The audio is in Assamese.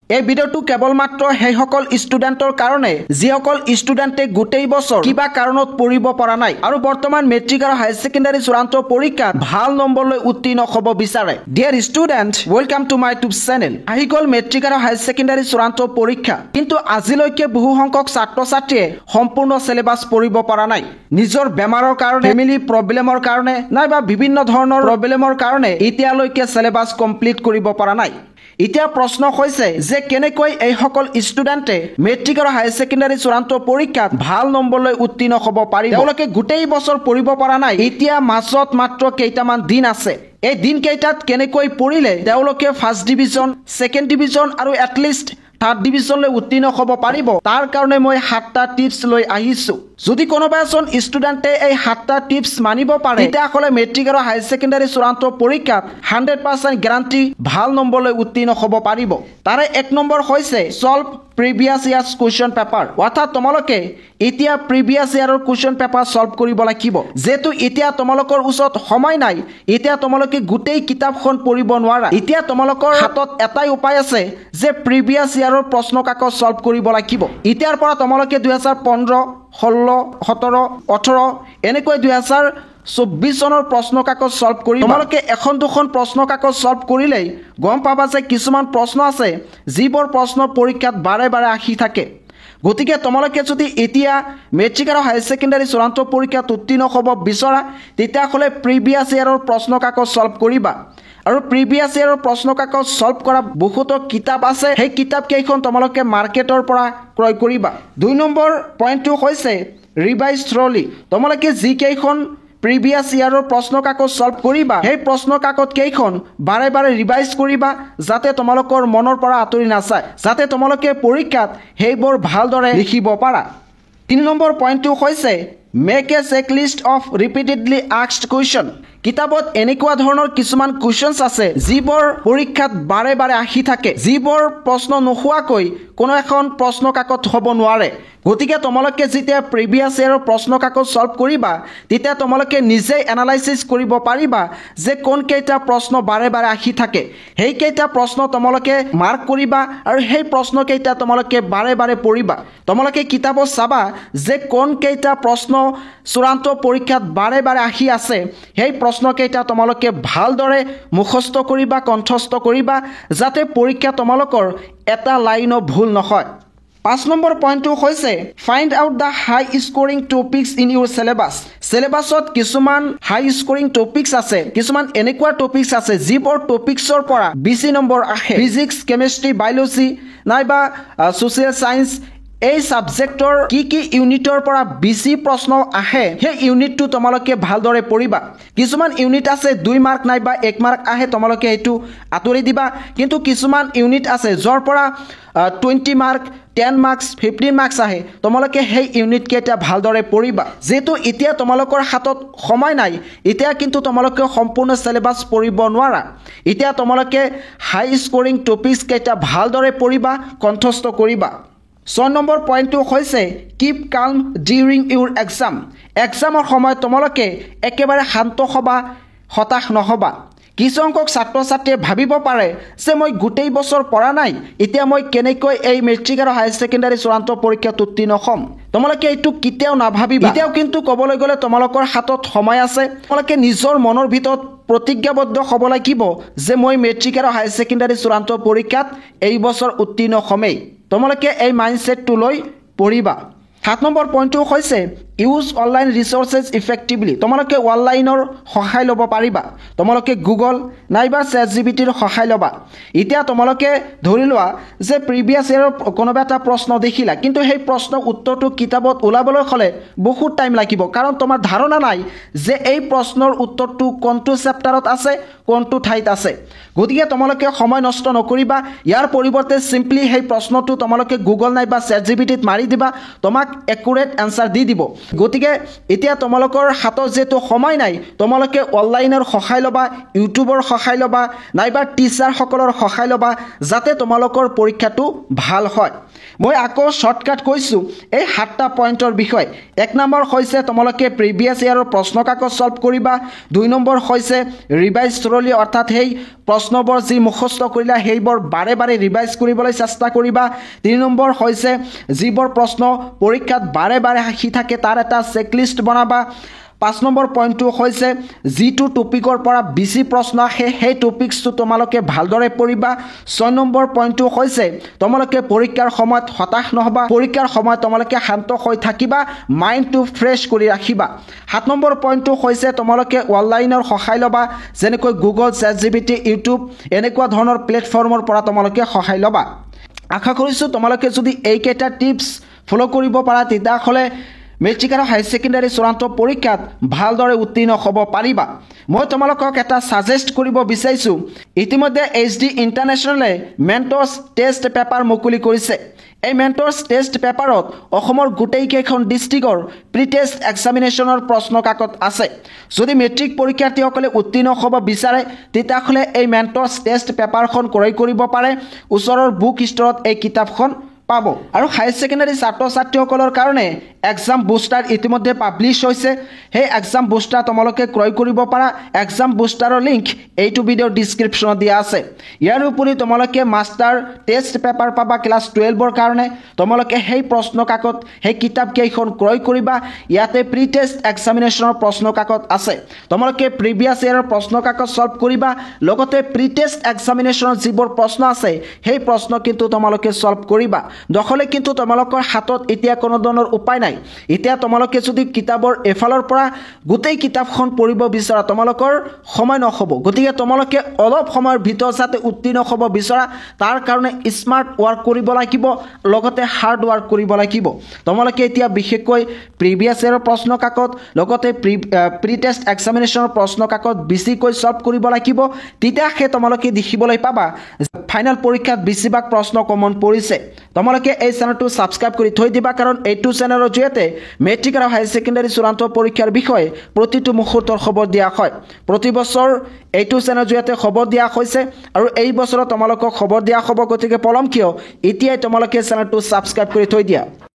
এই ভিডিওটো কেৱল মাত্ৰ সেইসকল ষ্টুডেণ্টৰ কাৰণে যিসকল ষ্টুডেণ্টে গোটেই বছৰ কিবা কাৰণত পঢ়িব পৰা নাই আৰু বৰ্তমান মেট্ৰিক আৰু হায়াৰ ছেকেণ্ডাৰী চূড়ান্ত পৰীক্ষাত ভাল নম্বৰ লৈ উত্তীৰ্ণ হ'ব বিচাৰে। Dear student, welcome to my YouTube channel. আহি গ'ল মেট্ৰিক আৰু হায়াৰ ছেকেণ্ডাৰী চূড়ান্ত পৰীক্ষা, কিন্তু আজিলৈকে বহু সংখ্যক ছাত্ৰ ছাত্ৰীয়ে সম্পূৰ্ণ সিলেবাস পঢ়িব পৰা নাই। নিজৰ বেমাৰৰ কাৰণে, ফেমিলি প্ৰব্লেমৰ কাৰণে নাইবা বিভিন্ন ধৰণৰ প্ৰব্লেমৰ কাৰণে এতিয়ালৈকে সিলেবাস কমপ্লিট কৰিব পৰা নাই। এতিয়া প্ৰশ্ন হৈছে যে কেনেকৈ এই সকল ষ্টুডেণ্টে মেট্ৰিক আৰু হায়াৰ ছেকেণ্ডাৰী চূড়ান্ত পৰীক্ষাত ভাল নম্বৰ লৈ উত্তীৰ্ণ হ'ব পাৰিব। তেওঁলোকে গোটেই বছৰ পঢ়িব পৰা নাই, এতিয়া মাজত মাত্ৰ কেইটামান দিন আছে। এই দিনকেইটাত কেনেকৈ পঢ়িলে তেওঁলোকে ফাৰ্ষ্ট ডিভিজন, ছেকেণ্ড ডিভিজন আৰু এটলিষ্ট থাৰ্ড ডিভিজনলৈ উত্তীৰ্ণ হ'ব পাৰিব, তাৰ কাৰণে মই 7টা টিপছ লৈ আহিছোঁ। যদি কোনোবা এজন ষ্টুডেণ্টে এই 7টা টিপছ মানিব পাৰে তেতিয়াহ'লে মেট্ৰিক আৰু হায়াৰ ছেকেণ্ডাৰী চূড়ান্ত পৰীক্ষাত 100% গেৰাণ্টি ভাল নম্বৰ লৈ উত্তীৰ্ণ হ'ব পাৰিব। তাৰে 1 নম্বৰ হৈছে solve previous years question paper. অৰ্থাৎ তোমালোকে এতিয়া প্ৰিভিয়াছ ইয়াৰৰ কুৱেশ্যন পেপাৰ সলভ কৰিব লাগিব। যেহেতু এতিয়া তোমালোকৰ ওচৰত সময় নাই, এতিয়া তোমালোকে গোটেই কিতাপখন পঢ়িব নোৱাৰা, এতিয়া তোমালোকৰ হাতত এটাই উপায় আছে যে প্ৰিভিয়াছ ইয়াৰৰ প্ৰশ্ন কাকত সলভ কৰিব লাগিব। এতিয়াৰ পৰা তোমালোকে 2015, 16, 17, 18 এনেকৈ 2024 চনৰ প্ৰশ্ন কাকত সলভ কৰি তোমালোকে এখন দুখন প্ৰশ্ন কাকত সলভ কৰিলেই গম পাবা যে কিছুমান প্ৰশ্ন আছে যিবোৰ প্ৰশ্ন পৰীক্ষাত বাৰে বাৰে আহি থাকে। গতিকে তোমালোকে যদি এতিয়া মেট্ৰিক আৰু হায়াৰ ছেকেণ্ডাৰী চূড়ান্ত পৰীক্ষাত উত্তীৰ্ণ হ'ব বিচৰা তেতিয়াহ'লে প্ৰিভিয়াছ ইয়াৰৰ প্ৰশ্ন কাকত সলভ কৰিবা। আৰু প্ৰিভিয়াছ ইয়াৰৰ প্ৰশ্ন কাকত সলভ কৰা বহুতো কিতাপ আছে, সেই কিতাপকেইখন তোমালোকে মাৰ্কেটৰ পৰা ক্ৰয় কৰিবা। 2 নম্বৰ পইণ্টটো হৈছে ৰিভাইজ থ্ৰলি। তোমালোকে যিকেইখন প্ৰিভিয়াছ ইয়াৰৰ প্ৰশ্ন কাকত সলভ কৰিবা সেই প্ৰশ্ন কাকত কেইখন বাৰে বাৰে ৰিভাইজ কৰিবা, যাতে তোমালোকৰ মনৰ পৰা আঁতৰি নাযায়, যাতে তোমালোকে পৰীক্ষাত সেইবোৰ ভালদৰে লিখিব পাৰা। 3 নম্বৰ পইণ্টটো হৈছে make a checklist of repeatedly asked question. কিতাপত এনেকুৱা ধৰণৰ কিছুমান কুৱেশ্যনছ আছে যিবোৰ পৰীক্ষাত বাৰে বাৰে আহি থাকে, যিবোৰ প্ৰশ্ন নোহোৱাকৈ কোনো এখন প্ৰশ্ন কাকত হ'ব নোৱাৰে। গতিকে তোমালোকে যেতিয়া প্ৰিভিয়াছ ইয়াৰৰ প্ৰশ্ন কাকত সলভ কৰিবা তেতিয়া তোমালোকে নিজেই এনালাইচিছ কৰিব পাৰিবা যে কোনকেইটা প্ৰশ্ন বাৰে বাৰে আহি থাকে। সেইকেইটা প্ৰশ্ন তোমালোকে মাৰ্ক কৰিবা আৰু সেই প্ৰশ্নকেইটা তোমালোকে বাৰে বাৰে পঢ়িবা। তোমালোকে কিতাপত চাবা যে কোনকেইটা প্ৰশ্ন চূড়ান্ত পৰীক্ষাত বাৰে বাৰে আহি আছে, সেই প্ৰশ্নকেইটা তোমালোকে ভালদৰে মুখস্থ কৰিবা, কণ্ঠস্থ কৰিবা, যাতে পৰীক্ষা তোমালোকৰ এটা লাইনো ভুল নহয়। 5 নম্বৰ পইণ্টটো হৈছে find out the high scoring topics in your syllabus. চিলেবাছত কিছুমান হাই স্কোৰিং টপিকছ আছে, কিছুমান এনেকুৱা টপিকছ আছে যিবোৰ টপিকছৰ পৰা বেছি নম্বৰ আহে। ফিজিক্স, কেমেষ্ট্ৰি, বায়'লজি নাইবা ছ'চিয়েল ছায়েন্স এই ছাবজেক্টৰ কি ইউনিটৰ পৰা বেছি প্ৰশ্ন আহে সেই ইউনিটটো তোমালোকে ভালদৰে পঢ়িবা। কিছুমান ইউনিট আছে 2 মাৰ্ক নাইবা 1 মাৰ্ক আহে, তোমালোকে এইটো আঁতৰি দিবা। কিন্তু কিছুমান ইউনিট আছে য'ৰ পৰা 20 মাৰ্ক, 10 মাৰ্কছ, 15 মাৰ্কছ আহে, তোমালোকে সেই ইউনিটকেইটা ভালদৰে পঢ়িবা। যিহেতু এতিয়া তোমালোকৰ হাতত সময় নাই, এতিয়া কিন্তু তোমালোকে সম্পূৰ্ণ চিলেবাছ পঢ়িব নোৱাৰা। এতিয়া তোমালোকে হাই স্কোৰিং টপিকছকেইটা ভালদৰে পঢ়িবা, কণ্ঠস্থ কৰিবা। 6 নম্বৰ পইণ্টটো হৈছে কিপ কাল্ম ডিউৰিং ইউৰ এক্সাম। এক্সামৰ সময়ত তোমালোকে একেবাৰে শান্ত হ'বা, হতাশ নহ'বা। কিছু সংখ্যক ছাত্ৰ ছাত্ৰীয়ে ভাবিব পাৰে যে মই গোটেই বছৰ পঢ়া নাই, এতিয়া মই কেনেকৈ এই মেট্ৰিক আৰু হায়াৰ ছেকেণ্ডাৰী চূড়ান্ত পৰীক্ষাত উত্তীৰ্ণ হ'ম। তোমালোকে এইটো কেতিয়াও নাভাবিবা। এতিয়াও কিন্তু ক'বলৈ গ'লে তোমালোকৰ হাতত সময় আছে। তোমালোকে নিজৰ মনৰ ভিতৰত প্ৰতিজ্ঞাবদ্ধ হ'ব লাগিব যে মই মেট্ৰিক আৰু হায়াৰ ছেকেণ্ডাৰী চূড়ান্ত পৰীক্ষাত এই বছৰ উত্তীৰ্ণ হ'মেই। তোমালোকে এই মাইণ্ডছেটটো লৈ পঢ়িবা। 7 নম্বৰ পইণ্টটো হৈছে ইউজ অনলাইন ৰিচোৰ্চেছ ইফেক্টিভলি। তোমালোকে অনলাইনৰ সহায় ল'ব পাৰিবা। তোমালোকে গুগল নাইবা ChatGPTৰ সহায় ল'বা। এতিয়া তোমালোকে ধৰি লোৱা যে প্ৰিভিয়াছ ইয়াৰৰ কোনোবা এটা প্ৰশ্ন দেখিলা, কিন্তু সেই প্ৰশ্নৰ উত্তৰটো কিতাপত ওলাবলৈ হ'লে বহুত টাইম লাগিব, কাৰণ তোমাৰ ধাৰণা নাই যে এই প্ৰশ্নৰ উত্তৰটো কোনটো চেপ্টাৰত আছে, কোনটো ঠাইত আছে। গতিকে তোমালোকে সময় নষ্ট নকৰিবা, ইয়াৰ পৰিৱৰ্তে চিম্পলি সেই প্ৰশ্নটো তোমালোকে গুগল নাইবা ChatGPTত মাৰি দিবা, তোমাক একুৰেট এনচাৰ দি দিব। গতিকে এতিয়া তোমালোকৰ হাতত যেহেতু সময় নাই, তোমালোকে অনলাইনৰ সহায় ল'বা, ইউটিউবৰ সহায় ল'বা নাইবা টিচাৰসকলৰ সহায় ল'বা, যাতে তোমালোকৰ পৰীক্ষাটো ভাল হয়। মই আকৌ শৰ্টকাট কৈছোঁ এই 7টা পইণ্টৰ বিষয়ে। 1 নম্বৰ হৈছে তোমালোকে প্ৰিভিয়াছ ইয়াৰৰ প্ৰশ্ন কাকত সলভ কৰিবা। 2 নম্বৰ হৈছে ৰিভাইজ থ্ৰলি, অৰ্থাৎ সেই প্ৰশ্নবোৰ যি মুখস্থ কৰিলা সেইবোৰ বাৰে বাৰে ৰিভাইজ কৰিবলৈ চেষ্টা কৰিবা। 3 নম্বৰ হৈছে যিবোৰ প্ৰশ্ন পৰীক্ষাত বাৰে বাৰে আহি থাকে তাৰ এটা চেকলিষ্ট বনাবা। 5 নম্বৰ পইণ্টটো হৈছে যিটো টপিকৰ পৰা বেছি প্ৰশ্ন আহে সেই টপিকছটো তোমালোকে ভালদৰে পঢ়িবা। 6 নম্বৰ পইণ্টটো হৈছে তোমালোকে পৰীক্ষাৰ সময়ত হতাশ নহবা, পৰীক্ষাৰ সময়ত তোমালোকে শান্ত হৈ থাকিবা, মাইণ্ডটো ফ্ৰেছ কৰি ৰাখিবা। 7 নম্বৰ পইণ্টটো হৈছে তোমালোকে অনলাইনৰ সহায় ল'বা, যেনেকৈ গুগল, ChatGPT, ইউটিউব এনেকুৱা ধৰণৰ প্লেটফৰ্মৰ পৰা তোমালোকে সহায় ল'বা। আশা কৰিছোঁ তোমালোকে যদি এইকেইটা টিপছ ফ'ল' কৰিব পাৰা তেতিয়াহ'লে মেট্ৰিক আৰু হায়াৰ ছেকেণ্ডাৰী চূড়ান্ত পৰীক্ষাত ভালদৰে উত্তীৰ্ণ হ'ব পাৰিবা। মই তোমালোকক এটা ছাজেষ্ট কৰিব বিচাৰিছোঁ, ইতিমধ্যে HD ইণ্টাৰনেশ্যনেলে মেণ্টৰ্ছ টেষ্ট পেপাৰ মুকলি কৰিছে। এই মেণ্টৰ্ছ টেষ্ট পেপাৰত অসমৰ গোটেইকেইখন ডিষ্ট্ৰিক্টৰ প্ৰি টেষ্ট এক্সামিনেশ্যনৰ প্ৰশ্ন কাকত আছে। যদি মেট্ৰিক পৰীক্ষাৰ্থীসকলে উত্তীৰ্ণ হ'ব বিচাৰে তেতিয়াহ'লে এই মেণ্টৰ্ছ টেষ্ট পেপাৰখন ক্ৰয় কৰিব পাৰে। ওচৰৰ বুক ষ্ট'ৰত এই কিতাপখন পাব। আৰু হায়াৰ ছেকেণ্ডাৰী ছাত্ৰ ছাত্ৰীসকলৰ কাৰণে এক্সাম বুষ্টাৰ ইতিমধ্যে পাব্লিছ হৈছে। সেই এক্সাম বুষ্টাৰ তোমালোকে ক্ৰয় কৰিব পাৰা। এক্সাম বুষ্টাৰৰ লিংক এইটো ভিডিঅ'ৰ ডিছক্ৰিপশ্যনত দিয়া আছে। ইয়াৰ উপৰি তোমালোকে মাষ্টাৰ টেষ্ট পেপাৰ পাবা ক্লাছ 12ৰ কাৰণে। তোমালোকে সেই প্ৰশ্ন কাকত সেই কিতাপকেইখন ক্ৰয় কৰিবা। ইয়াতে প্ৰি টেষ্ট এক্সামিনেশ্যনৰ প্ৰশ্ন কাকত আছে। তোমালোকে প্ৰিভিয়াছ ইয়াৰৰ প্ৰশ্ন কাকত সলভ কৰিবা, লগতে প্ৰি টেষ্ট এক্সামিনেশ্যনৰ যিবোৰ প্ৰশ্ন আছে সেই প্ৰশ্ন কিন্তু তোমালোকে সলভ কৰিবা। নহ'লে কিন্তু তোমালোকৰ হাতত এতিয়া কোনো ধৰণৰ উপায় নাই। এতিয়া তোমালোকে যদি কিতাপৰ এফালৰ পৰা গোটেই কিতাপখন পঢ়িব বিচৰা তোমালোকৰ সময় নহ'ব। গতিকে তোমালোকে অলপ সময়ৰ ভিতৰত যাতে উত্তীৰ্ণ হ'ব বিচৰা তাৰ কাৰণে স্মাৰ্ট ৱৰ্ক কৰিব লাগিব, লগতে হাৰ্ড ৱৰ্ক কৰিব লাগিব। তোমালোকে এতিয়া বিশেষকৈ প্ৰিভিয়াছ ইয়াৰৰ প্ৰশ্ন কাকত লগতে প্ৰি টেষ্ট এক্সামিনেশ্যনৰ প্ৰশ্ন কাকত বেছিকৈ সলভ কৰিব লাগিব। তেতিয়াহে তোমালোকে দেখিবলৈ পাবা ফাইনেল পৰীক্ষাত বেছিভাগ প্ৰশ্ন কমন পৰিছে। তোমালোকে এই চেনেলটো ছাবস্ক্ৰাইব কৰি থৈ দিবা, কাৰণ এইটো চেনেলৰ জৰিয়তে মেট্ৰিক আৰু হায়াৰ ছেকেণ্ডাৰী চূড়ান্ত পৰীক্ষাৰ বিষয়ে প্ৰতিটো মুহূৰ্তৰ খবৰ দিয়া হয়। প্ৰতি বছৰ এইটো চেনেলৰ জৰিয়তে খবৰ দিয়া হৈছে আৰু এই বছৰত তোমালোকক খবৰ দিয়া হ'ব। গতিকে পলম কিয়, এতিয়াই তোমালোকে চেনেলটো ছাবস্ক্ৰাইব কৰি থৈ দিয়া।